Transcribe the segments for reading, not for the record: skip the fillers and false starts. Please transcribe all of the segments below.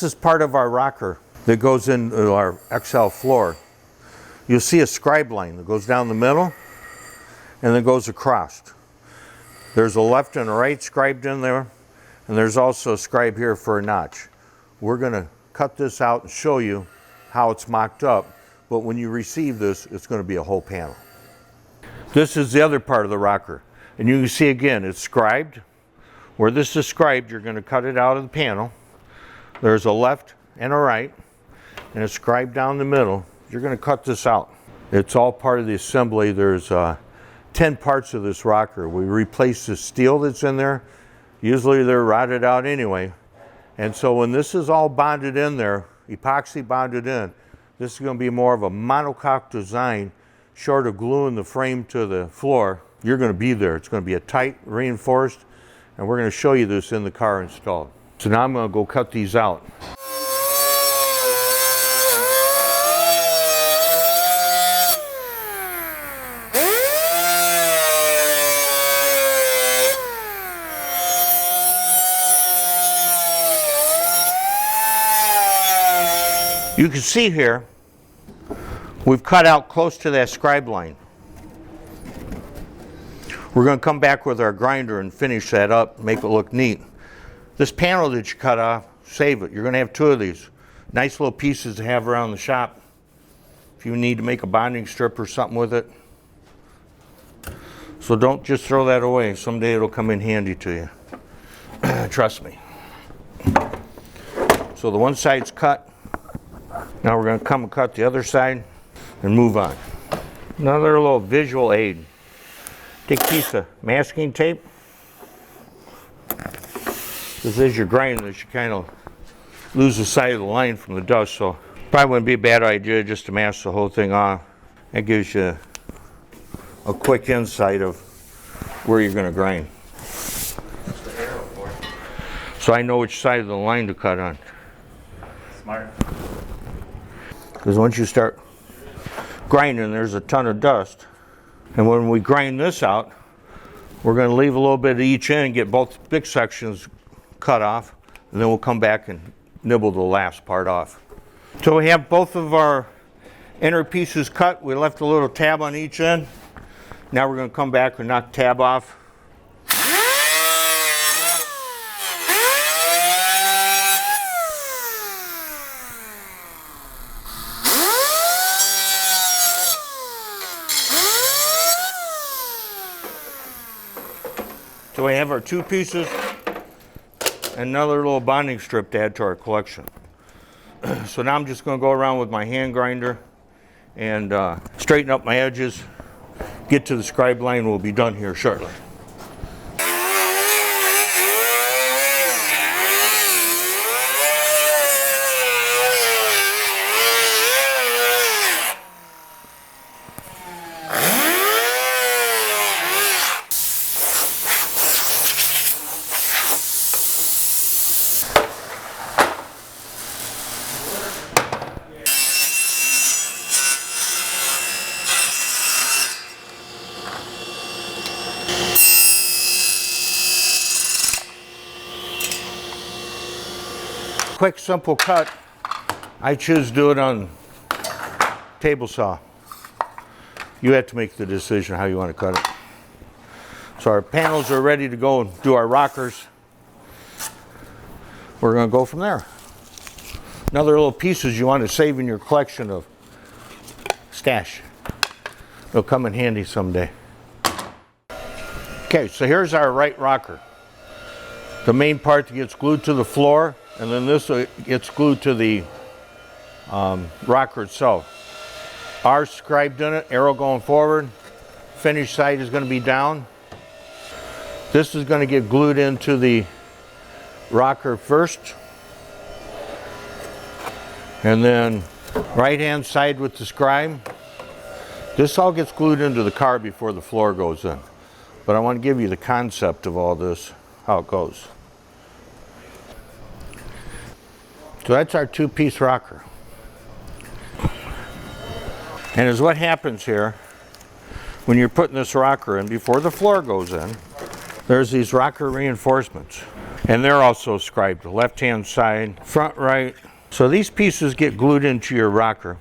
This is part of our rocker that goes into our XL floor. You'll see a scribe line that goes down the middle and then goes across. There's a left and a right scribed in there, and there's also a scribe here for a notch. We're going to cut this out and show you how it's mocked up, but when you receive this, it's going to be a whole panel. This is the other part of the rocker, and you can see again it's scribed. Where this is scribed, you're going to cut it out of the panel. There's a left and a right, and it's scribed down the middle. You're going to cut this out. It's all part of the assembly. There's 10 parts of this rocker. We replace the steel that's in there. Usually they're rotted out anyway. And so when this is all bonded in there, epoxy bonded in, this is going to be more of a monocoque design, short of gluing the frame to the floor. You're going to be there. It's going to be a tight, reinforced, and we're going to show you this in the car installed. So now I'm going to go cut these out. You can see here, we've cut out close to that scribe line. We're going to come back with our grinder and finish that up, make it look neat. This panel that you cut off, save it. You're going to have 2 of these. Nice little pieces to have around the shop if you need to make a bonding strip or something with it. So don't just throw that away. Someday it'll come in handy to you. Trust me. So the one side's cut. Now we're going to come and cut the other side and move on. Another little visual aid. Take a piece of masking tape. This is your grind that you kind of lose the sight of the line from the dust, so probably wouldn't be a bad idea just to mask the whole thing off. That gives you a quick insight of where you're going to grind. So I know which side of the line to cut on. Smart. Because once you start grinding, there's a ton of dust. And when we grind this out, we're going to leave a little bit of each end and get both big sections cut off, and then we'll come back and nibble the last part off. So we have both of our inner pieces cut. We left a little tab on each end. Now we're going to come back and knock the tab off. So we have our 2 pieces and another little bonding strip to add to our collection. So now I'm just going to go around with my hand grinder and straighten up my edges, get to the scribe line. We'll be done here shortly. Quick, simple cut. I choose to do it on table saw. You have to make the decision how you want to cut it. So our panels are ready to go and do our rockers. We're going to go from there. Another little pieces you want to save in your collection of stash. They'll come in handy someday. Okay, so here's our right rocker. The main part that gets glued to the floor, and then this gets glued to the rocker itself. Ours scribed in it, arrow going forward. Finished side is going to be down. This is going to get glued into the rocker first. And then right hand side with the scribe. This all gets glued into the car before the floor goes in. But I want to give you the concept of all this, how it goes. So that's our 2-piece rocker. And as what happens here, when you're putting this rocker in, before the floor goes in, there's these rocker reinforcements. And they're also scribed, left-hand side, front right. So these pieces get glued into your rocker.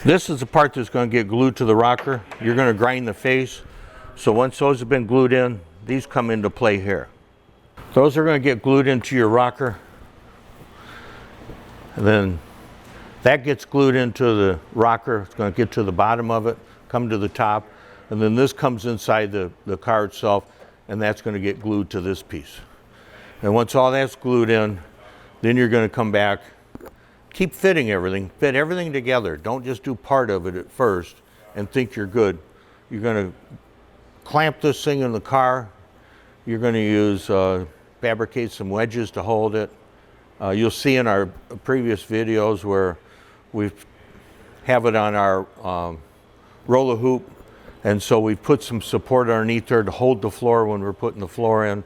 This is the part that's going to get glued to the rocker. You're going to grind the face. So once those have been glued in, these come into play here. Those are going to get glued into your rocker. And then that gets glued into the rocker. It's going to get to the bottom of it, come to the top. And then this comes inside the car itself, and that's going to get glued to this piece. And once all that's glued in, then you're going to come back, keep fitting everything, fit everything together. Don't just do part of it at first and think you're good. You're going to clamp this thing in the car. You're going to use, fabricate some wedges to hold it. You'll see in our previous videos where we have it on our roller hoop, and so we've put some support underneath there to hold the floor when we're putting the floor in.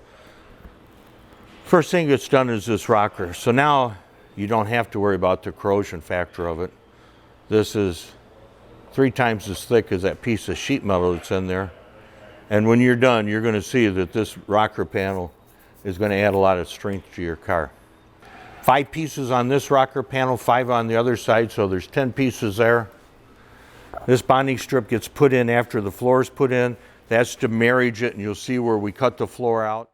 First thing that's done is this rocker. So now you don't have to worry about the corrosion factor of it. This is 3 times as thick as that piece of sheet metal that's in there. And when you're done, you're going to see that this rocker panel is going to add a lot of strength to your car. 5 pieces on this rocker panel, 5 on the other side, so there's 10 pieces there. This bonding strip gets put in after the floor is put in. That's to marriage it, and you'll see where we cut the floor out.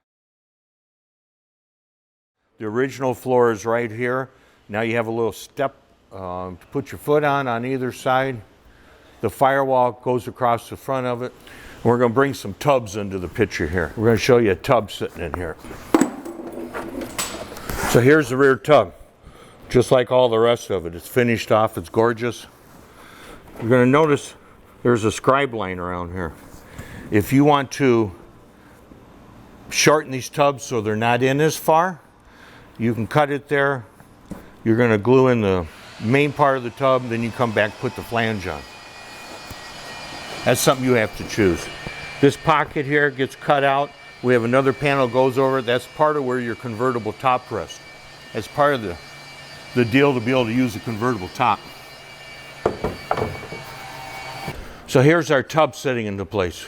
The original floor is right here. Now you have a little step to put your foot on either side. The firewall goes across the front of it. We're going to bring some tubs into the picture here. We're going to show you a tub sitting in here. So here's the rear tub, just like all the rest of it. It's finished off, it's gorgeous. You're going to notice there's a scribe line around here. If you want to shorten these tubs so they're not in as far, you can cut it there. You're going to glue in the main part of the tub, then you come back, put the flange on. That's something you have to choose. This pocket here gets cut out. We have another panel goes over it. That's part of where your convertible top rests. That's part of the deal to be able to use the convertible top. So here's our tub sitting into place.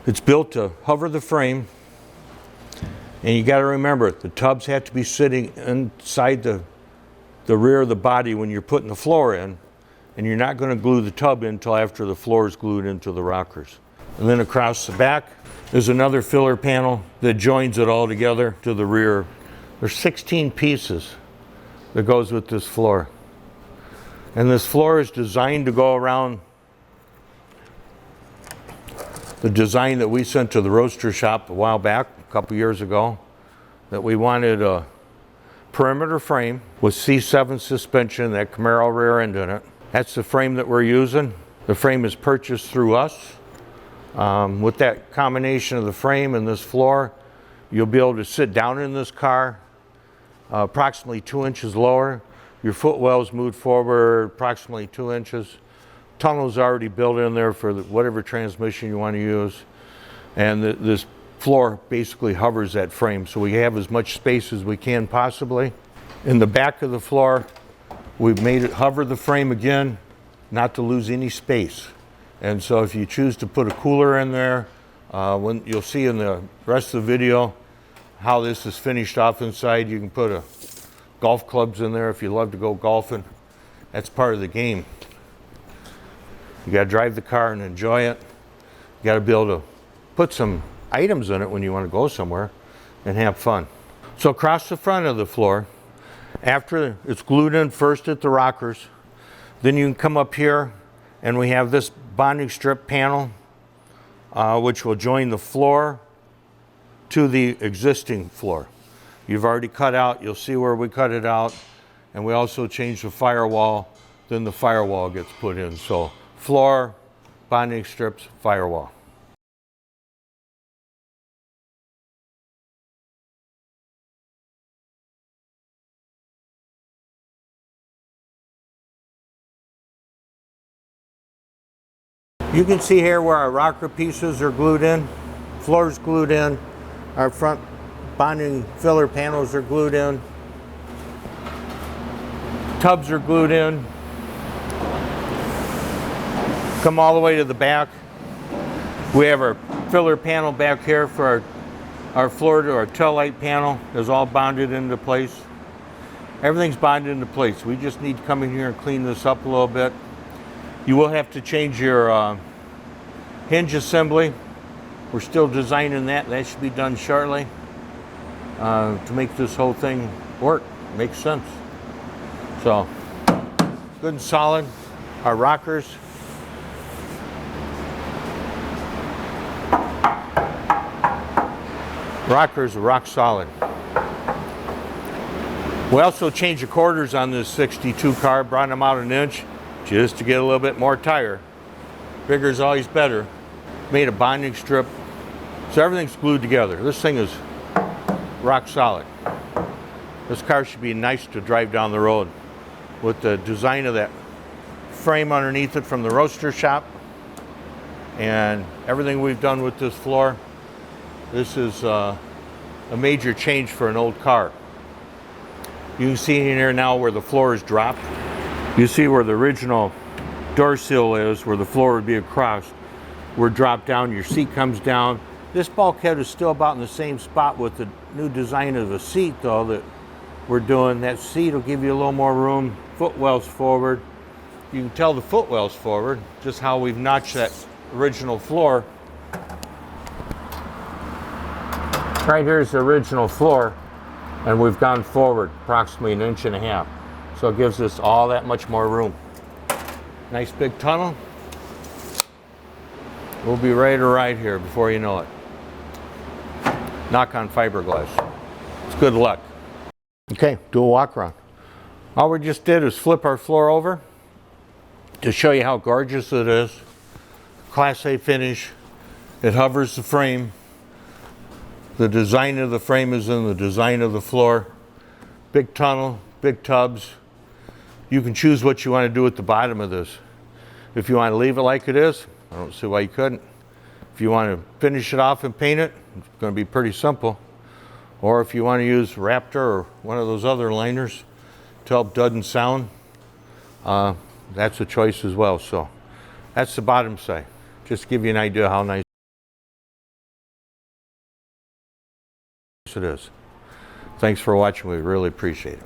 It's built to hover the frame. And you got to remember, the tubs have to be sitting inside the rear of the body when you're putting the floor in. And you're not going to glue the tub in until after the floor is glued into the rockers. And then across the back, there's another filler panel that joins it all together to the rear. There's 16 pieces that goes with this floor. And this floor is designed to go around the design that we sent to the roadster shop a while back, a couple years ago, that we wanted a perimeter frame with C7 suspension, that Camaro rear end in it. That's the frame that we're using. The frame is purchased through us. With that combination of the frame and this floor, you'll be able to sit down in this car approximately 2 inches lower. Your footwell's moved forward approximately 2 inches. Tunnel's already built in there for whatever transmission you want to use. And this floor basically hovers that frame, so we have as much space as we can possibly. In the back of the floor, we've made it hover the frame again, not to lose any space. And so if you choose to put a cooler in there, when you'll see in the rest of the video how this is finished off inside. You can put golf clubs in there if you love to go golfing. That's part of the game. You got to drive the car and enjoy it. You got to be able to put some items in it when you want to go somewhere and have fun. So across the front of the floor, after it's glued in first at the rockers, then you can come up here and we have this bonding strip panel which will join the floor to the existing floor. You've already cut out, you'll see where we cut it out, and we also changed the firewall, then the firewall gets put in. So floor, bonding strips, firewall. You can see here where our rocker pieces are glued in, floor's glued in, our front bonding filler panels are glued in, tubs are glued in. Come all the way to the back. We have our filler panel back here for our Our floor to our tail light panel is all bonded into place. Everything's bonded into place. We just need to come in here and clean this up a little bit. You will have to change your hinge assembly. We're still designing that. That should be done shortly to make this whole thing work. Makes sense. So, good and solid. Our rockers. Rockers are rock solid. We also changed the quarters on this 62 car, brought them out an inch just to get a little bit more tire. Bigger is always better. Made a bonding strip, so everything's glued together. This thing is rock solid. This car should be nice to drive down the road with the design of that frame underneath it from the roaster shop and everything we've done with this floor. This is a major change for an old car. You can see in here now where the floor is dropped. You see where the original door sill is, where the floor would be across. We're dropped down, your seat comes down. This bulkhead is still about in the same spot with the new design of the seat though that we're doing. That seat will give you a little more room. Footwell's forward. You can tell the footwell's forward, just how we've notched that original floor. Right here's the original floor, and we've gone forward approximately 1.5 inches. So it gives us all that much more room. Nice big tunnel. We'll be ready to ride here before you know it. Knock on fiberglass. It's good luck. Okay, do a walk around. All we just did is flip our floor over to show you how gorgeous it is. Class A finish. It hovers the frame. The design of the frame is in the design of the floor. Big tunnel, big tubs. You can choose what you want to do at the bottom of this. If you want to leave it like it is, I don't see why you couldn't. If you want to finish it off and paint it, it's going to be pretty simple. Or if you want to use Raptor or one of those other liners to help dud and sound, that's a choice as well. So that's the bottom side. Just to give you an idea how nice it is. Thanks for watching. We really appreciate it.